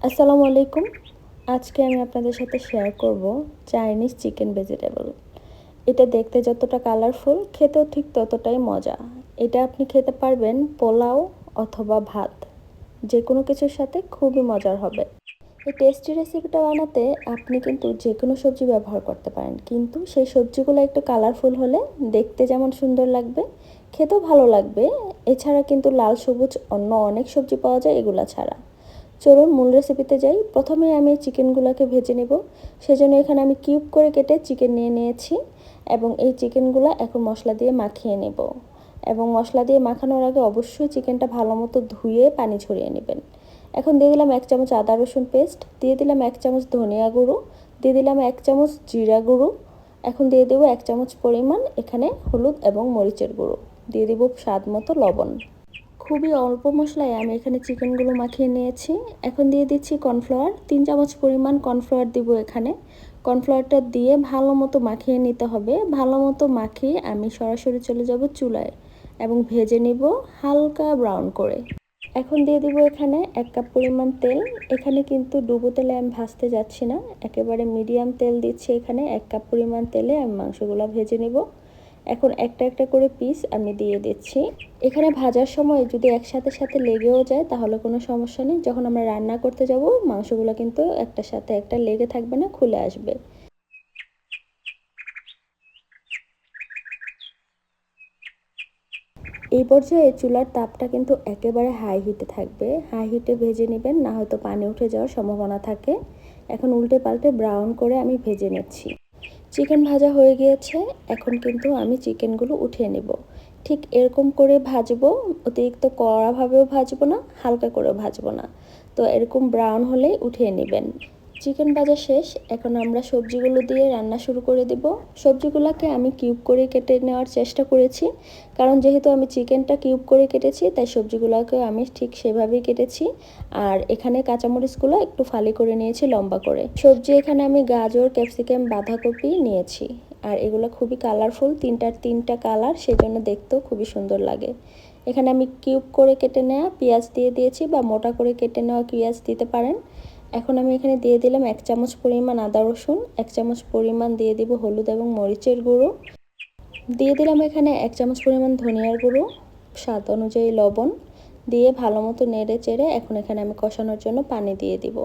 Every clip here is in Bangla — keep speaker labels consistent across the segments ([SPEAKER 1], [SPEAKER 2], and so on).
[SPEAKER 1] আসসালামু আলাইকুম। আজকে আমি আপনাদের সাথে শেয়ার করব চাইনিজ চিকেন ভেজিটেবল। এটা দেখতে যতটা কালারফুল, খেতেও ঠিক ততটাই মজা। এটা আপনি খেতে পারবেন পোলাও অথবা ভাত, যে কোনো কিছুর সাথে খুবই মজার হবে। এই টেস্টি রেসিপিটা বানাতে আপনি কিন্তু যে কোনো সবজি ব্যবহার করতে পারেন, কিন্তু সেই সবজিগুলো একটু কালারফুল হলে দেখতে যেমন সুন্দর লাগবে, খেতেও ভালো লাগবে। এছাড়া কিন্তু লাল সবুজ অন্য অনেক সবজি পাওয়া যায় এগুলা ছাড়া। চলুন মূল রেসিপিতে যাই। প্রথমে আমি চিকেনগুলোকে ভেজে নেব। সেজন্য এখানে আমি কিউব করে কেটে চিকেন নিয়ে নিয়েছি এবং এই চিকেনগুলো এখন মশলা দিয়ে মাখিয়ে নেব। এবং মশলা দিয়ে মাখানোর আগে অবশ্যই চিকেনটা ভালো মতো ধুয়ে পানি ঝরিয়ে নেবেন। এখন দিয়ে দিলাম 1 চামচ আদা রসুন পেস্ট, দিয়ে দিলাম 1 চামচ ধনিয়া গুঁড়ো, দিয়ে দিলাম 1 চামচ জিরা গুঁড়ো। এখন দিয়ে দেবো 1 চামচ পরিমাণ এখানে হলুদ এবং মরিচের গুঁড়ো, দিয়ে দেবো স্বাদ মতো লবণ। খুবই অল্প মশলায় আমি এখানে চিকেনগুলো মাখিয়ে নিয়েছি। এখন দিয়ে দিচ্ছি কর্নফ্লাওয়ার, 3 চামচ পরিমাণ কর্নফ্লাওয়ার দিব এখানে। কর্নফ্লাওয়ারটা দিয়ে ভালো মতো মাখিয়ে নিতে হবে। ভালো মতো মাখিয়ে আমি সরাসরি চলে যাব চুলায় এবং ভেজে নিব হালকা ব্রাউন করে। এখন দিয়ে দিব এখানে 1 কাপ পরিমাণ তেল। এখানে কিন্তু ডুবো তেলে আমি ভাজতে যাচ্ছি না, একেবারে মিডিয়াম তেল দিচ্ছি। এখানে 1 কাপ পরিমাণ তেলে আমি মাংসগুলো ভেজে নেব। এখন একটা একটা করে পিস আমি দিয়ে দিচ্ছি। এখানে ভাজার সময় যদি একসাথে সাথে লেগেও যায় তাহলে কোনো সমস্যা নেই, যখন আমরা রান্না করতে যাব মাংসগুলো কিন্তু একটার সাথে একটা লেগে থাকবে না, খুলে আসবে। এই পর্যায়ে চুলার তাপটা কিন্তু একেবারে হাই হিটে থাকবে। হাই হিটে ভেজে নেবেন, না হয়তো পানি উঠে যাওয়ার সম্ভাবনা থাকে। এখন উল্টে পাল্টে ব্রাউন করে আমি ভেজে নিচ্ছি। চিকেন ভাজা হয়ে গিয়েছে। এখন কিন্তু আমি চিকেনগুলো উঠিয়ে নেব। ঠিক এরকম করে ভাজবো, অতিরিক্ত কড়াভাবেও ভাজবো না, হালকা করেও ভাজবো না। তো এরকম ব্রাউন হলেই উঠিয়ে নেবেন। চিকেন ভাজা শেষ। এখন আমরা সবজিগুলো দিয়ে রান্না শুরু করে দেব। সবজিগুলোকে আমি কিউব করে কেটে নেওয়ার চেষ্টা করেছি, কারণ যেহেতু আমি চিকেনটা কিউব করে কেটেছি তাই সবজিগুলোকে আমি ঠিক সেভাবেই কেটেছি। আর এখানে কাঁচামরিচগুলো একটু ফালি করে নিয়েছি লম্বা করে। সবজি এখানে আমি গাজর, ক্যাপসিকাম, বাঁধাকপি নিয়েছি। আর এগুলো খুবই কালারফুল, তিনটা কালার, সেজন্য দেখতেও খুবই সুন্দর লাগে। এখানে আমি কিউব করে কেটে নেওয়া পেঁয়াজ দিয়ে দিয়েছি, বা মোটা করে কেটে নেওয়া পেঁয়াজ দিতে পারেন। এখন আমি এখানে দিয়ে দিলাম 1 চামচ পরিমাণ আদা রসুন, 1 চামচ পরিমাণ দিয়ে দিব হলুদ এবং মরিচের গুঁড়ো, দিয়ে দিলাম এখানে 1 চামচ পরিমাণ ধনিয়ার গুঁড়ো, স্বাদ অনুযায়ী লবণ দিয়ে ভালো মতো নেড়ে চেড়ে এখন এখানে আমি কষানোর জন্য পানি দিয়ে দিব।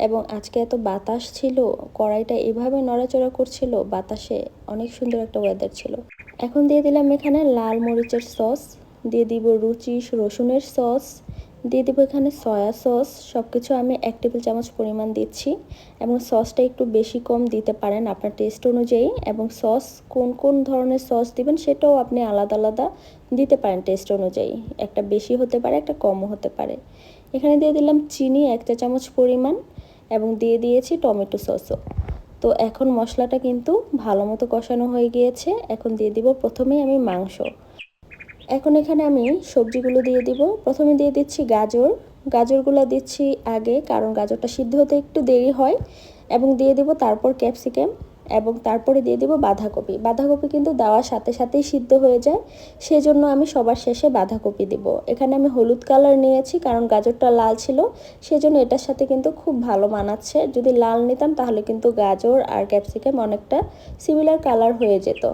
[SPEAKER 1] এবং আজকে এত বাতাস ছিল, কড়াইটা এভাবে নড়াচড়া করছিল বাতাসে, অনেক সুন্দর একটা ওয়েদার ছিল। এখন দিয়ে দিলাম এখানে লাল মরিচের সস, দিয়ে দিব রুচি রসুনের সস, দিয়ে দিব এখানে সয়া সস। সব কিছু আমি 1 টেবিল চামচ পরিমাণ দিচ্ছি। এবং সসটা একটু বেশি কম দিতে পারেন আপনার টেস্ট অনুযায়ী। এবং সস কোন কোন ধরনের সস দিবেন সেটাও আপনি আলাদা আলাদা দিতে পারেন টেস্ট অনুযায়ী, একটা বেশি হতে পারে, একটা কমও হতে পারে। এখানে দিয়ে দিলাম চিনি 1 চা চামচ পরিমাণ এবং দিয়ে দিয়েছি টমেটো সসও। তো এখন মশলাটা কিন্তু ভালো মতো কষানো হয়ে গিয়েছে। এখন দিয়ে দিব প্রথমেই আমি মাংস। এখন এখানে আমি সবজিগুলো দিয়ে দিব। প্রথমে দিয়ে দিচ্ছি গাজর। গাজরগুলো দিচ্ছি আগে, কারণ গাজরটা সিদ্ধ হতে একটু দেরি হয়। এবং দিয়ে দিব তারপর ক্যাপসিকাম, এবং তারপরে দিয়ে দিব বাঁধাকপি। বাঁধাকপি কিন্তু দেওয়ার সাথে সাথেই সিদ্ধ হয়ে যায়, সেজন্য আমি সবার শেষে বাঁধাকপি দিব। এখানে আমি হলুদ কালার নিয়েছি, কারণ গাজরটা লাল ছিল, সেজন্য এটার সাথে কিন্তু খুব ভালো মানাচ্ছে। যদি লাল নিতাম তাহলে কিন্তু গাজর আর ক্যাপসিকাম অনেকটা সিমিলার কালার হয়ে যেত।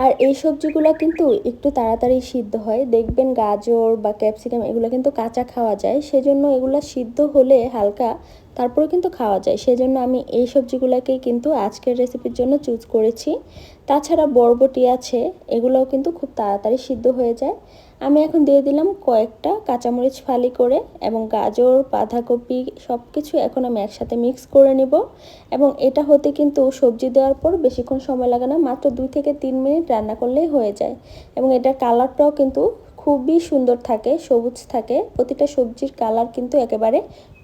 [SPEAKER 1] আর এই সবজিগুলো কিন্তু একটু তাড়াতাড়ি সিদ্ধ হয়, দেখবেন গাজর বা ক্যাপসিকাম এগুলো কিন্তু কাঁচা খাওয়া যায়, সেজন্য এগুলো সিদ্ধ হলে হালকা তারপরে কিন্তু খাওয়া যায়। সেজন্য আমি এই সবজিগুলোকেই কিন্তু আজকের রেসিপির জন্য চুজ করেছি। তাছাড়া বরবটি আছে, এগুলোও কিন্তু খুব তাড়াতাড়ি সিদ্ধ হয়ে যায়। আমি এখন দিয়ে দিলাম কয়েকটা কাঁচামরিচ ফালি করে, এবং গাজর, বাঁধাকপি সব কিছু এখন আমি একসাথে মিক্স করে নিব। এবং এটা হতে কিন্তু সবজি দেওয়ার পর বেশিক্ষণ সময় লাগে না, মাত্র 2 থেকে 3 মিনিট রান্না করলেই হয়ে যায়। এবং এটার কালারটাও কিন্তু খুবই সুন্দর থাকে, সবুজ থাকে। প্রতিটা সবজির কালার কিন্তু একেবারে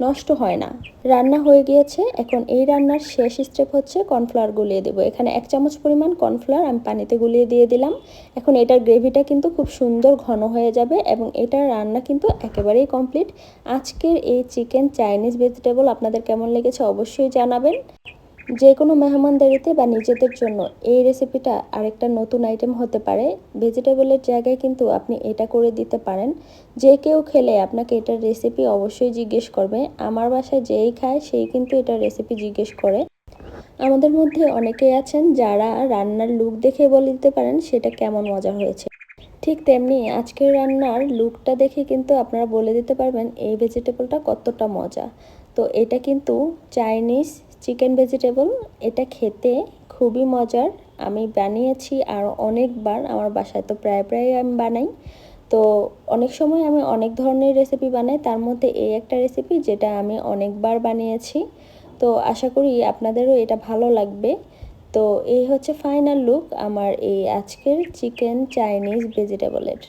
[SPEAKER 1] নষ্ট হয় না। রান্না হয়ে গিয়েছে। এখন এই রান্নার শেষ স্টেপ হচ্ছে কর্নফ্লাওয়ার গুলিয়ে দেবো। এখানে 1 চামচ পরিমাণ কর্নফ্লাওয়ার আমি পানিতে গুলিয়ে দিয়ে দিলাম। এখন এটার গ্রেভিটা কিন্তু খুব সুন্দর ঘন হয়ে যাবে, এবং এটার রান্না কিন্তু একেবারেই কমপ্লিট। আজকের এই চিকেন চাইনিজ ভেজিটেবল আপনাদের কেমন লেগেছে অবশ্যই জানাবেন। যে কোনো মেহমানদারিতে বা নিজেদের জন্য এই রেসিপিটা আরেকটা নতুন আইটেম হতে পারে। ভেজিটেবলের জায়গায় কিন্তু আপনি এটা করে দিতে পারেন। যে কেউ খেলে আপনাকে এটার রেসিপি অবশ্যই জিজ্ঞেস করবে। আমার বাসায় যেই খায় সেই কিন্তু এটার রেসিপি জিজ্ঞেস করে। আমাদের মধ্যে অনেকেই আছেন যারা রান্নার লুক দেখে বলে দিতে পারেন সেটা কেমন মজা হয়েছে। ঠিক তেমনি আজকের রান্নার লুকটা দেখে কিন্তু আপনারা বলে দিতে পারবেন এই ভেজিটেবলটা কতটা মজা। তো এটা কিন্তু চাইনিজ চিকেন ভেজিটেবল। এটা খেতে খুবই মজার। আমি বানিয়েছি আর অনেকবার, আমার বাসায় তো প্রায় প্রায় আমি বানাই। তো অনেক সময় আমি অনেক ধরনের রেসিপি বানাই, তার মধ্যে এই একটা রেসিপি যেটা আমি অনেকবার বানিয়েছি। তো আশা করি আপনাদেরও এটা ভালো লাগবে। তো এই হচ্ছে ফাইনাল লুক আমার এই আজকের চিকেন চাইনিজ ভেজিটেবলের।